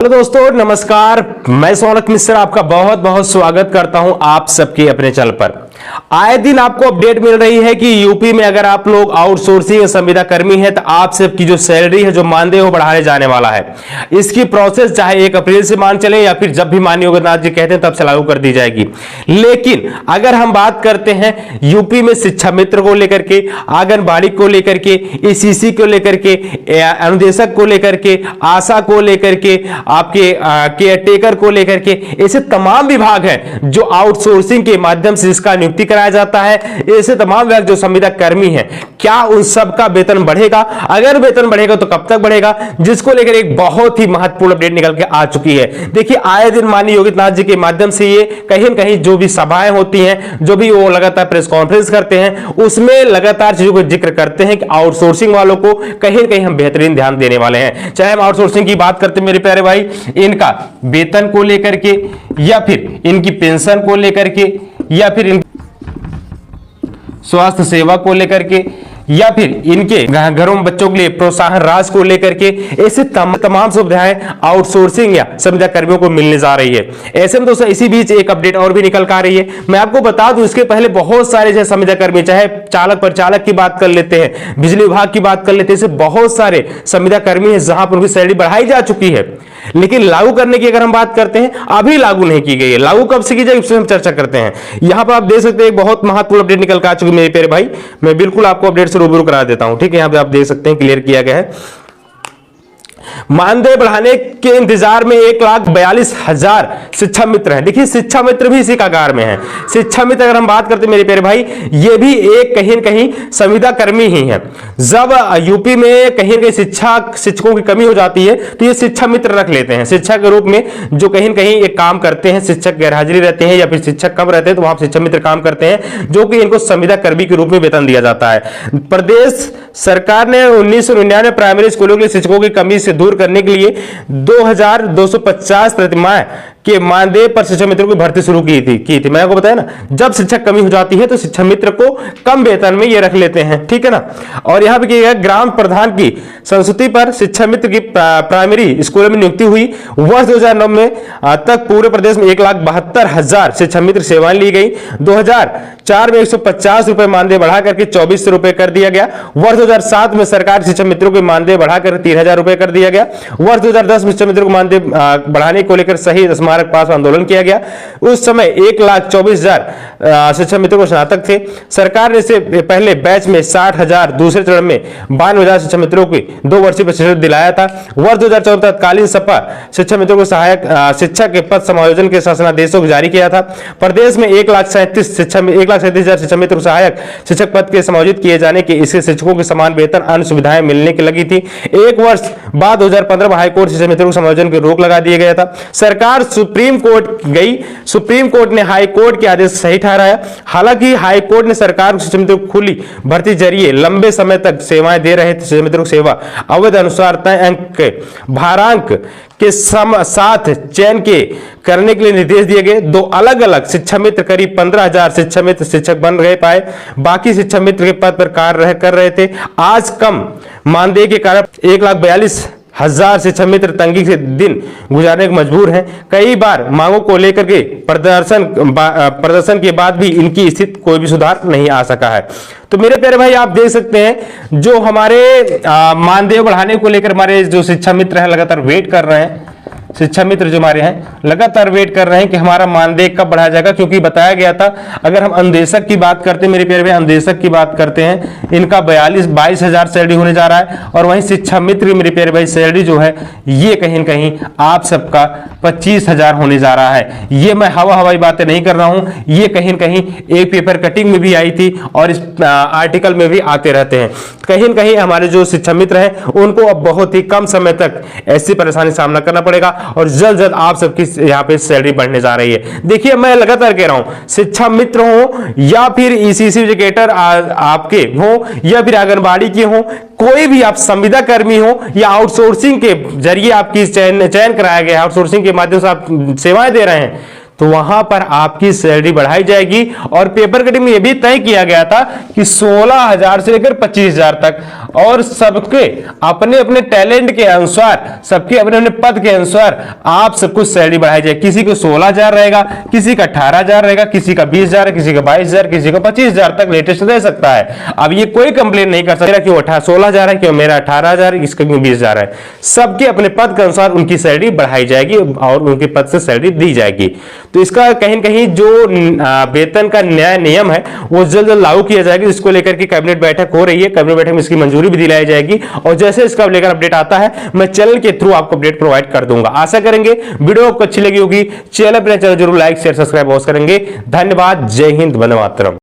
Hello दोस्तों, नमस्कार। मैं सोनक मिश्र आपका बहुत बहुत स्वागत करता हूं आप सबके अपने चैनल पर। आए दिन आपको अपडेट मिल रही है कि यूपी में अगर आप लोग आउटसोर्सिंग संविदा कर्मी हैं तो आप सबकी जो सैलरी है, जो मानदेय वो बढ़ाने जाने वाला है। इसकी प्रोसेस चाहे 1 अप्रैल से मान चले या फिर जब भी माननीय योगी आदित्यनाथ जी कहते हैं तब से लागू कर दी जाएगी। लेकिन अगर हम बात करते हैं यूपी में शिक्षा मित्र को लेकर के, आंगनबाड़ी को लेकर के, ईसीसी को लेकर के, अनुदेशक को लेकर के, आशा को लेकर के, आपके केयरटेकर को लेकर के, ऐसे तमाम विभाग हैं जो आउटसोर्सिंग के माध्यम से इसका नियुक्ति कराया जाता है। ऐसे तमाम विभाग जो संविदा कर्मी हैं, क्या उन सब का वेतन बढ़ेगा? अगर वेतन बढ़ेगा तो कब तक बढ़ेगा, जिसको लेकर एक बहुत ही महत्वपूर्ण अपडेट निकल के आ चुकी है। देखिए, आए दिन माननीय योगी आदित्यनाथ जी के माध्यम से ये कहीं न कहीं जो भी सभाएं होती हैं, जो भी वो लगातार प्रेस कॉन्फ्रेंस करते हैं, उसमें लगातार चीजों को जिक्र करते हैं कि आउटसोर्सिंग वालों को कहीं न कहीं हम बेहतरीन ध्यान देने वाले हैं। चाहे हम आउटसोर्सिंग की बात करते हैं मेरे प्यारे भाई, इनका वेतन को लेकर के, या फिर इनकी पेंशन को लेकर के, या फिर स्वास्थ्य सेवा को लेकर के, या फिर इनके घरों में बच्चों के लिए प्रोत्साहन राशि को लेकर के, ऐसे तमाम सुविधाएं आउटसोर्सिंग या संविदा कर्मियों को मिलने जा रही है। ऐसे में दोस्तों इसी बीच एक अपडेट और भी निकल कर आ रही है। मैं आपको बता दूं, इसके पहले बहुत सारे जैसे संविदा कर्मी, चाहे चालक परिचालक की बात कर लेते हैं, बिजली विभाग की बात कर लेते हैं, ऐसे बहुत सारे संविदा कर्मी है जहां पर उनकी सैलरी बढ़ाई जा चुकी है। लेकिन लागू करने की अगर हम बात करते हैं, अभी लागू नहीं की गई है। लागू कब से की जाएगी उससे हम चर्चा करते हैं। यहां पर आप देख सकते हैं एक बहुत महत्वपूर्ण अपडेट निकल कर आ चुकी है मेरे प्यारे भाई। मैं बिल्कुल आपको अपडेट से रूबरू करा देता हूं, ठीक है। यहां पे आप देख सकते हैं क्लियर किया गया है। मानदेय बढ़ाने के इंतजार में 1,42,000 शिक्षा मित्र हैं। देखिए, शिक्षा मित्र भी इसी कगार में है। शिक्षा मित्र अगर हम बात करते हैं मेरे प्यारे भाई, ये भी एक कहीं न कहीं संविदा कर्मी ही है। जब यूपी में कहीं न कहीं शिक्षकों की कमी हो जाती है तो ये शिक्षा मित्र रख लेते हैं शिक्षक के रूप में, जो कहीं न कहीं एक काम करते हैं। शिक्षक गैरहाजिरी रहते हैं या फिर शिक्षक कम रहते हैं तो वहां शिक्षा मित्र काम करते हैं, जो कि इनको संविदा कर्मी के रूप में वेतन दिया जाता है। प्रदेश सरकार ने 1999 प्राइमरी स्कूलों के लिए शिक्षकों की कमी से दूर करने के लिए 2250 प्रतिमाह के मानदेय पर शिक्षा मित्रों की भर्ती शुरू की थी। मैंने आपको बताया ना, जब शिक्षक कमी हो जाती है तो शिक्षा मित्र को कम वेतन में ये रख लेते हैं, ठीक है ना। और यहां पे ग्राम प्रधान की संस्तुति पर शिक्षा मित्र की प्राइमरी स्कूलों में नियुक्ति हुई। वर्ष 2009 में तक पूरे प्रदेश में 1,72,000 शिक्षा मित्र सेवाएं ली गई। 2004 में 150 रुपए मानदेय बढ़ा करके 2400 रुपए कर दिया गया। वर्ष 2007 में सरकार शिक्षा मित्रों के मानदेय बढ़ाकर 3,000 रुपए कर दिया गया। वर्ष 2010 में शिक्षा मित्रों को मानदेय बढ़ाने को लेकर शहीद स्मारक पास आंदोलन किया गया। उस समय 1,24,000 शिक्षा मित्रों को स्नातक थे। सरकार ने इससे पहले बैच में 60,000, दूसरे चरण में 52,000 शिक्षा मित्रों को 2 वर्षीय प्रशिक्षण दिलाया था। वर्ष 2014 तत्कालीन सपा शिक्षा मित्रों को सहायक शिक्षक के पद समायोजन के शासनादेशों को जारी किया था। प्रदेश में 1,37,000 शिक्षा मित्र को सहायक शिक्षक पद के समायोजित किए जाने के, इससे शिक्षकों के समान वेतन अन्य सुविधाएं मिलने की लगी थी। एक वर्ष बाद 2015 में हाईकोर्ट शिक्षा मित्रों को समायोजन की रोक लगा दिया गया था। सरकार सुप्रीम कोर्ट गई, सुप्रीम कोर्ट ने हाई कोर्ट के आदेश सही ठहराया। हालांकि हाई कोर्ट ने सरकार को शिक्षा मित्रों को खुली भर्ती जरिए लंबे समय तक सेवाएं दे रहे शिक्षा मित्रों को सेवा अवधि अनुसार तय अंक भारांक के साथ चयन के करने के लिए निर्देश दिए गए। 2 अलग अलग शिक्षा मित्र करीब 15,000 शिक्षा मित्र शिक्षक बन गए पाए, बाकी शिक्षा मित्र के पद पर कार्य कर रहे थे। आज कम मानदेय के कारण 1,42,000 शिक्षा मित्र तंगी से दिन गुजारने को मजबूर हैं। कई बार मांगों को लेकर के प्रदर्शन के बाद भी इनकी स्थिति कोई भी सुधार नहीं आ सका है। तो मेरे प्यारे भाई, आप देख सकते हैं जो हमारे मानदेय बढ़ाने को लेकर हमारे जो शिक्षा मित्र हैं लगातार वेट कर रहे हैं। शिक्षा मित्र जो हमारे हैं लगातार वेट कर रहे हैं कि हमारा मानदेय कब बढ़ाया जाएगा, क्योंकि बताया गया था। अगर हम अनुदेशक की बात करते हैं मेरे प्यारे भाई, अनुदेशक की बात करते हैं, इनका 22,000 सैलरी होने जा रहा है। और वहीं शिक्षा मित्र मेरे प्यारे भाई सैलरी जो है ये कहीं न कहीं आप सबका 25,000 होने जा रहा है। ये मैं हवाई बातें नहीं कर रहा हूं, ये कहीं न कहीं एक पेपर कटिंग में भी आई थी और इस आर्टिकल में भी आते रहते हैं। कहीं न कहीं हमारे जो शिक्षा मित्र हैं उनको अब बहुत ही कम समय तक ऐसी परेशानी सामना करना पड़ेगा और जल्द आप सबकी यहाँ पे सैलरी बढ़ने जा रही है। देखिए, मैं लगातार कह रहा हूं, शिक्षा मित्र हो या फिर ईसीसी एजुकेटर आपके हो या फिर आंगनबाड़ी के हो, कोई भी आप संविदा कर्मी हो या आउटसोर्सिंग के जरिए आपकी चयन कराया गया, आउटसोर्सिंग के माध्यम से आप सेवाएं दे रहे हैं, तो वहां पर आपकी सैलरी बढ़ाई जाएगी। और पेपर कटिंग में यह भी तय किया गया था कि 16,000 से लेकर 25,000 तक, और सबके अपने अपने टैलेंट के अनुसार, सबके अपने अपने पद के अनुसार आप सबको सैलरी बढ़ाई जाएगी। किसी को 16,000 रहेगा, किसी का 18,000 रहेगा, किसी का 20,000, किसी का 22,000, किसी का 25,000 तक लेटेस्ट दे सकता है। अब ये कोई कंप्लेन नहीं कर सकता कि 16,000 है, क्यों मेरा 18,000, इसका क्यों 20,000 है। सबके अपने पद के अनुसार उनकी सैलरी बढ़ाई जाएगी और उनके पद से सैलरी दी जाएगी। तो इसका कहीं न कहीं जो वेतन का नया नियम है वो जल्द जल्द लागू किया जाएगा, जिसको लेकर के कैबिनेट बैठक हो रही है। कैबिनेट बैठक में इसकी मंजूरी भी दिलाई जाएगी, और जैसे इसका लेकर अपडेट आता है मैं चैनल के थ्रू आपको अपडेट प्रोवाइड कर दूंगा। आशा करेंगे वीडियो आपको अच्छी लगी होगी। चैनल पर जरूर लाइक शेयर सब्सक्राइब अवश्य करेंगे। धन्यवाद। जय हिंद, वंदे मातरम।